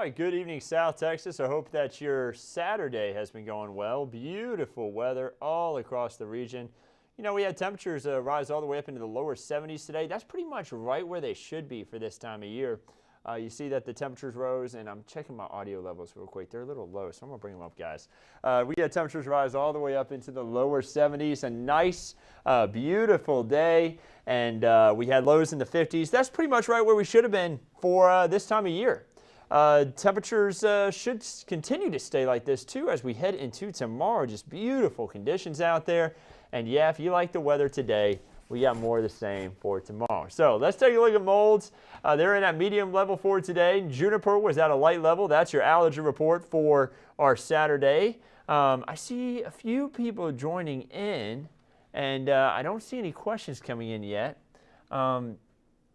right, good evening, South Texas. I hope that your Saturday has been going well. Beautiful weather all across the region. You know, we had temperatures rise all the way up into the lower 70s today. That's pretty much right where they should be for this time of year. You see that the temperatures rose, and I'm checking my audio levels real quick. They're a little low, so I'm going to bring them up, guys. We had temperatures rise all the way up into the lower 70s. A nice, beautiful day, and we had lows in the 50s. That's pretty much right where we should have been for this time of year. Temperatures should continue to stay like this, too, as we head into tomorrow. Just beautiful conditions out there. And, yeah, if you like the weather today, we got more of the same for tomorrow. So let's take a look at molds. They're in at medium level for today. Juniper was at a light level. That's your allergen report for our Saturday. I see a few people joining in, and I don't see any questions coming in yet.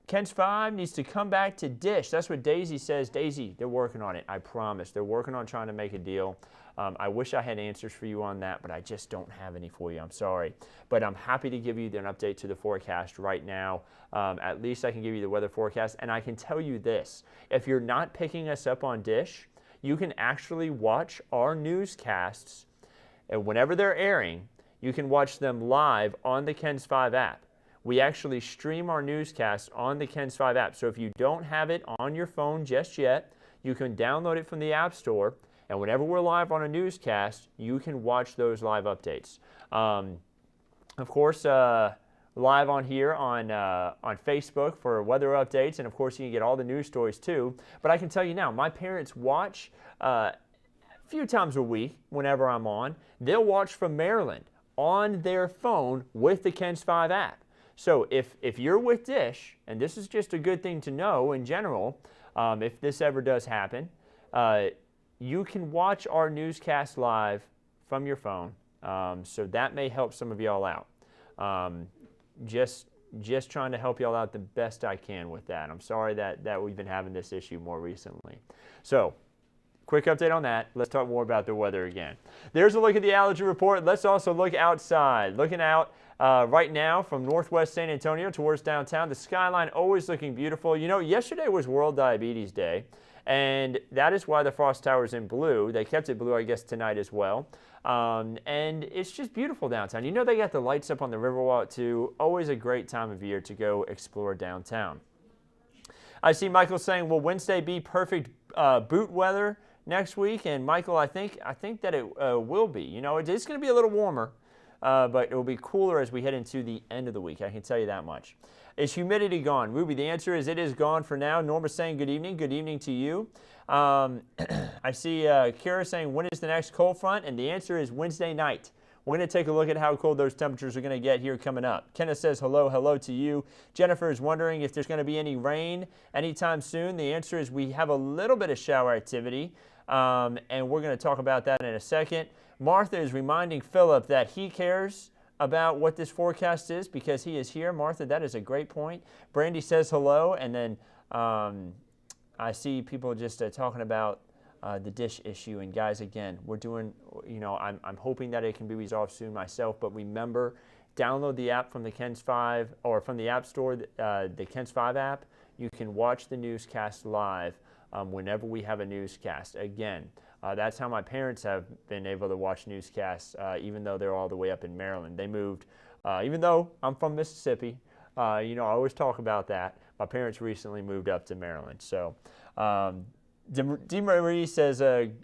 Ken's 5 needs to come back to Dish. That's what Daisy says. Daisy, they're working on it. I promise. They're working on trying to make a deal. I wish I had answers for you on that, but I just don't have any for you. I'm sorry. But I'm happy to give you an update to the forecast right now. At least I can give you the weather forecast. And I can tell you this. If you're not picking us up on Dish, you can actually watch our newscasts. And whenever they're airing, you can watch them live on the KENS 5 app. We actually stream our newscasts on the KENS 5 app. So if you don't have it on your phone just yet, you can download it from the App Store. And whenever we're live on a newscast, you can watch those live updates. Of course, live on here on Facebook for weather updates. And, of course, you can get all the news stories, too. But I can tell you now, my parents watch a few times a week whenever I'm on. They'll watch from Maryland on their phone with the KENS 5 app. So if you're with Dish, and this is just a good thing to know in general, if this ever does happen, you can watch our newscast live from your phone. So that may help some of y'all out. Just trying to help y'all out the best I can with that. I'm sorry that we've been having this issue more recently. So, quick update on that. Let's talk more about the weather again. There's a look at the allergy report. Let's also look outside. Looking out right now from northwest San Antonio towards downtown. The skyline always looking beautiful. You know, yesterday was World Diabetes Day, and that is why the Frost Tower is in blue. They kept it blue, I guess, tonight as well. And it's just beautiful downtown. You know, they got the lights up on the Riverwalk, too. Always a great time of year to go explore downtown. I see Michael saying, will Wednesday be perfect boot weather next week? And Michael, I think that it will be. You know, it's going to be a little warmer, but it will be cooler as we head into the end of the week. I can tell you that much. Is humidity gone? Ruby, the answer is it is gone for now. Norma saying good evening. Good evening to you. I see Kara saying, when is the next cold front? And the answer is Wednesday night. We're going to take a look at how cold those temperatures are going to get here coming up. Kenneth says hello to you. Jennifer is wondering if there's going to be any rain anytime soon. The answer is we have a little bit of shower activity, and we're going to talk about that in a second. Martha is reminding Philip that he cares about what this forecast is because he is here. Martha, that is a great point. Brandy says hello, and then I see people just talking about the Dish issue. And guys, again, we're doing, you know, I'm hoping that it can be resolved soon myself, but remember, download the app from the KENS 5 or from the App Store, the KENS 5 app. You can watch the newscast live whenever we have a newscast. Again, that's how my parents have been able to watch newscasts, even though they're all the way up in Maryland. They moved, even though I'm from Mississippi, you know, I always talk about that. My parents recently moved up to Maryland. So, DeMarie says,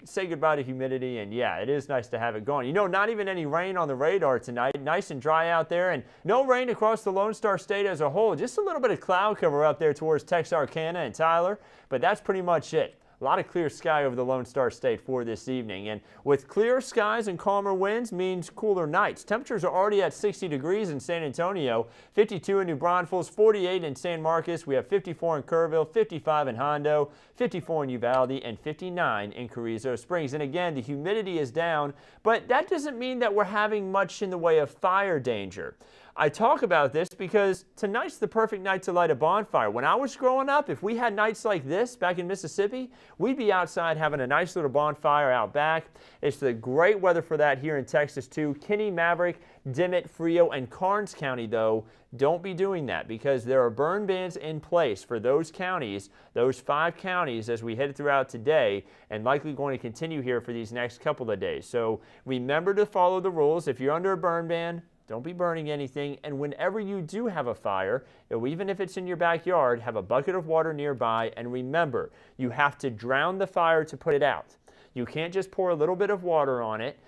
say goodbye to humidity, and yeah, it is nice to have it gone. You know, not even any rain on the radar tonight. Nice and dry out there, and no rain across the Lone Star State as a whole. Just a little bit of cloud cover up there towards Texarkana and Tyler, but that's pretty much it. A lot of clear sky over the Lone Star State for this evening. And with clear skies and calmer winds means cooler nights. Temperatures are already at 60 degrees in San Antonio, 52 in New Braunfels, 48 in San Marcos. We have 54 in Kerrville, 55 in Hondo, 54 in Uvalde, and 59 in Carrizo Springs. And again, the humidity is down, but that doesn't mean that we're having much in the way of fire danger. I talk about this because tonight's the perfect night to light a bonfire. When I was growing up, if we had nights like this back in Mississippi, we'd be outside having a nice little bonfire out back. It's the great weather for that here in Texas too. Kinney, Maverick, Dimmitt, Frio, and Karnes County, though, don't be doing that because there are burn bans in place for those counties, those 5 counties as we head throughout today, and likely going to continue here for these next couple of days. So remember to follow the rules. If you're under a burn ban, don't be burning anything, and whenever you do have a fire, even if it's in your backyard, have a bucket of water nearby, and remember, you have to drown the fire to put it out. You can't just pour a little bit of water on it.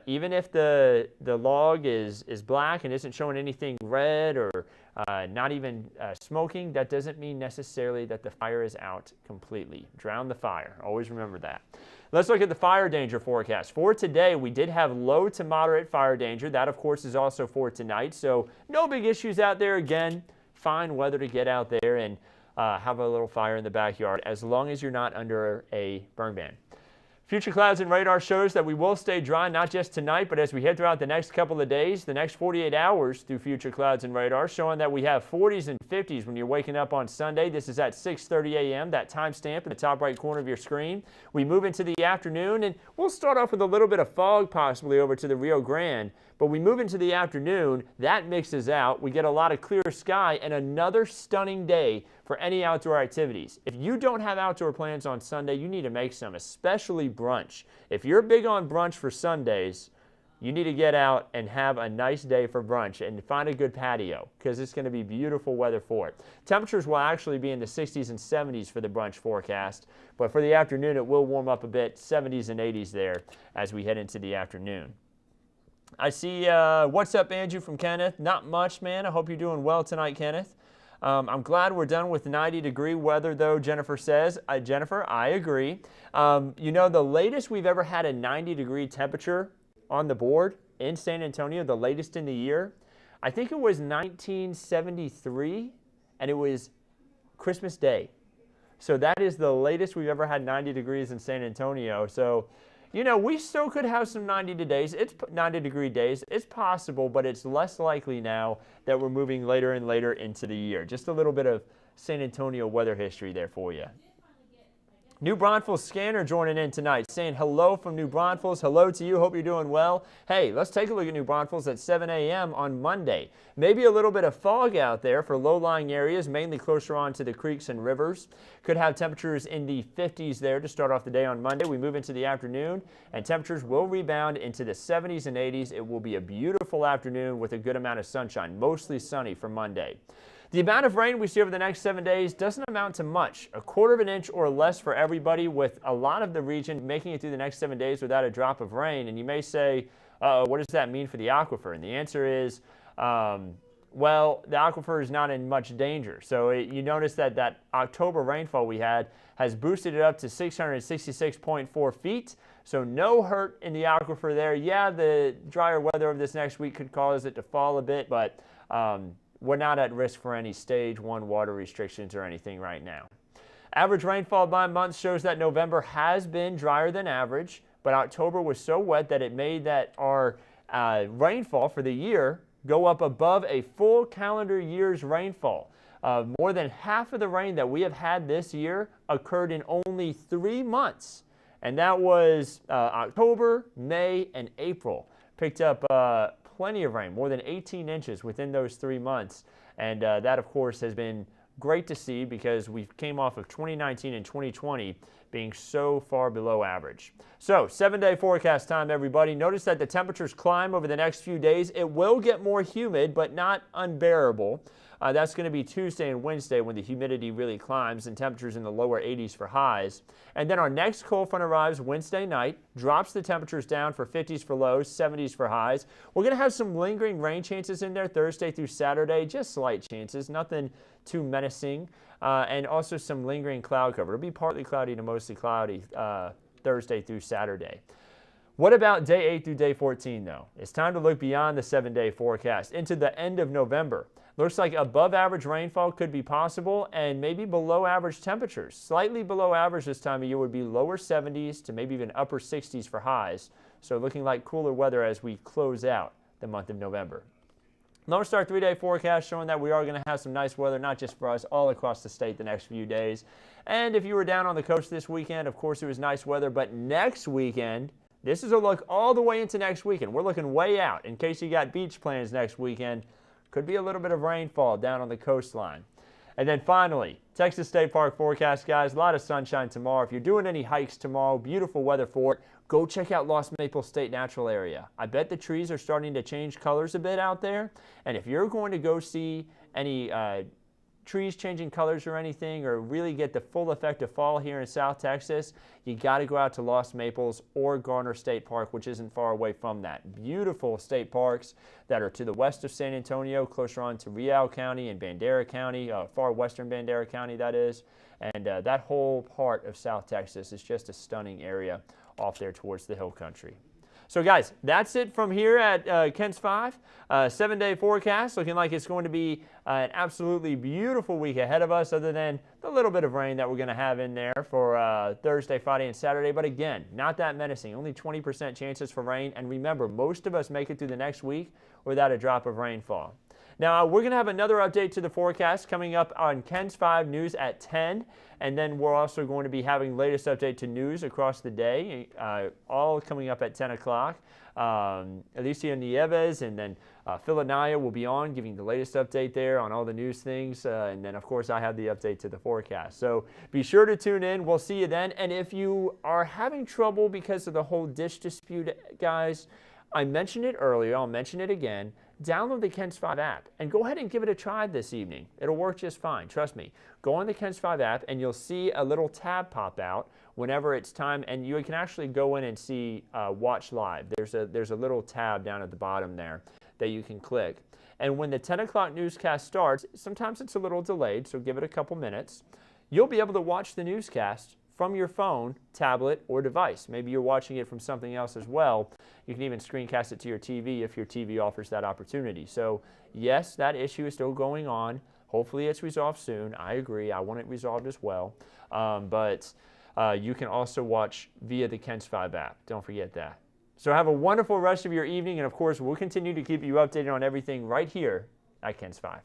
Even if the log is black and isn't showing anything red or not even smoking, that doesn't mean necessarily that the fire is out completely. Drown the fire. Always remember that. Let's look at the fire danger forecast. For today, we did have low to moderate fire danger. That, of course, is also for tonight. So no big issues out there. Again, fine weather to get out there and have a little fire in the backyard as long as you're not under a burn ban. Future clouds and radar shows that we will stay dry, not just tonight, but as we head throughout the next couple of days, the next 48 hours through future clouds and radar, showing that we have 40s and 50s when you're waking up on Sunday. This is at 6:30 a.m., that timestamp in the top right corner of your screen. We move into the afternoon, and we'll start off with a little bit of fog possibly over to the Rio Grande, but we move into the afternoon, that mixes out. We get a lot of clear sky and another stunning day for any outdoor activities. If you don't have outdoor plans on Sunday, you need to make some, especially brunch. If you're big on brunch for Sundays, you need to get out and have a nice day for brunch and find a good patio because it's going to be beautiful weather for it. Temperatures will actually be in the 60s and 70s for the brunch forecast, but for the afternoon it will warm up a bit, 70s and 80s there as we head into the afternoon. I see, what's up, Andrew from Kenneth? Not much, man. I hope you're doing well tonight, Kenneth. I'm glad we're done with 90-degree weather, though, Jennifer says. Jennifer, I agree. You know, the latest we've ever had a 90-degree temperature on the board in San Antonio, the latest in the year, I think it was 1973, and it was Christmas Day. So that is the latest we've ever had 90 degrees in San Antonio. So, you know, we still could have some 90-degree days. It's possible, but it's less likely now that we're moving later and later into the year. Just a little bit of San Antonio weather history there for you. New Braunfels Scanner joining in tonight, saying hello from New Braunfels. Hello to you. Hope you're doing well. Hey, let's take a look at New Braunfels at 7 a.m. on Monday. Maybe a little bit of fog out there for low-lying areas, mainly closer on to the creeks and rivers. Could have temperatures in the 50s there to start off the day on Monday. We move into the afternoon, and temperatures will rebound into the 70s and 80s. It will be a beautiful afternoon with a good amount of sunshine, mostly sunny for Monday. The amount of rain we see over the next 7 days doesn't amount to much, a quarter of an inch or less for everybody, with a lot of the region making it through the next 7 days without a drop of rain. And you may say, what does that mean for the aquifer? And the answer is, well, the aquifer is not in much danger. So you notice that that October rainfall we had has boosted it up to 666.4 feet. So no hurt in the aquifer there. Yeah, the drier weather of this next week could cause it to fall a bit, but we're not at risk for any stage 1 water restrictions or anything right now. Average rainfall by month shows that November has been drier than average, but October was so wet that it made that our rainfall for the year go up above a full calendar year's rainfall. More than half of the rain that we have had this year occurred in only 3 months, and that was October, May, and April. Picked up plenty of rain, more than 18 inches within those 3 months. And that, of course, has been great to see because we came off of 2019 and 2020 being so far below average. So 7-day forecast time, everybody. Notice that the temperatures climb over the next few days. It will get more humid, but not unbearable. That's going to be Tuesday and Wednesday when the humidity really climbs and temperatures in the lower 80s for highs. And then our next cold front arrives Wednesday night, drops the temperatures down for 50s for lows, 70s for highs. We're going to have some lingering rain chances in there Thursday through Saturday, just slight chances, nothing too menacing, and also some lingering cloud cover. It'll be partly cloudy to mostly cloudy Thursday through Saturday. What about day 8 through day 14, though? It's time to look beyond the 7-day forecast into the end of November. Looks like above average rainfall could be possible and maybe below average temperatures. Slightly below average this time of year would be lower 70s to maybe even upper 60s for highs. So looking like cooler weather as we close out the month of November. Lone Star 3-day forecast showing that we are going to have some nice weather, not just for us, all across the state the next few days. And if you were down on the coast this weekend, of course it was nice weather, but next weekend, this is a look all the way into next weekend. We're looking way out. In case you got beach plans next weekend, could be a little bit of rainfall down on the coastline. And then finally, Texas State Park forecast, guys. A lot of sunshine tomorrow. If you're doing any hikes tomorrow, beautiful weather for it. Go check out Lost Maple State Natural Area. I bet the trees are starting to change colors a bit out there. And if you're going to go see any trees changing colors or anything, or really get the full effect of fall here in South Texas, you got to go out to Lost Maples or Garner State Park, which isn't far away from that. Beautiful state parks that are to the west of San Antonio, closer on to Real County and Bandera County, far western Bandera County that is. And that whole part of South Texas is just a stunning area off there towards the hill country. So guys, that's it from here at KENS 5. 7-day forecast looking like it's going to be an absolutely beautiful week ahead of us, other than the little bit of rain that we're going to have in there for Thursday, Friday, and Saturday. But again, not that menacing. Only 20% chances for rain. And remember, most of us make it through the next week without a drop of rainfall. Now, we're going to have another update to the forecast coming up on KENS 5 News at 10, and then we're also going to be having latest update to news across the day, all coming up at 10 o'clock. Alicia Nieves and then Phil Anaya will be on giving the latest update there on all the news things, and then, of course, I have the update to the forecast. So be sure to tune in. We'll see you then. And if you are having trouble because of the whole dish dispute, guys, I mentioned it earlier. I'll mention it again. Download the KENS 5 app and go ahead and give it a try this evening. It'll work just fine. Trust me. Go on the KENS 5 app and you'll see a little tab pop out whenever it's time, and you can actually go in and see Watch Live. There's a little tab down at the bottom there that you can click. And when the 10 o'clock newscast starts, sometimes it's a little delayed, so give it a couple minutes. You'll be able to watch the newscast from your phone, tablet, or device. Maybe you're watching it from something else as well. You can even screencast it to your TV if your TV offers that opportunity. So yes, that issue is still going on. Hopefully it's resolved soon. I agree. I want it resolved as well. But you can also watch via the KENS 5 app. Don't forget that. So have a wonderful rest of your evening. And of course, we'll continue to keep you updated on everything right here at KENS 5.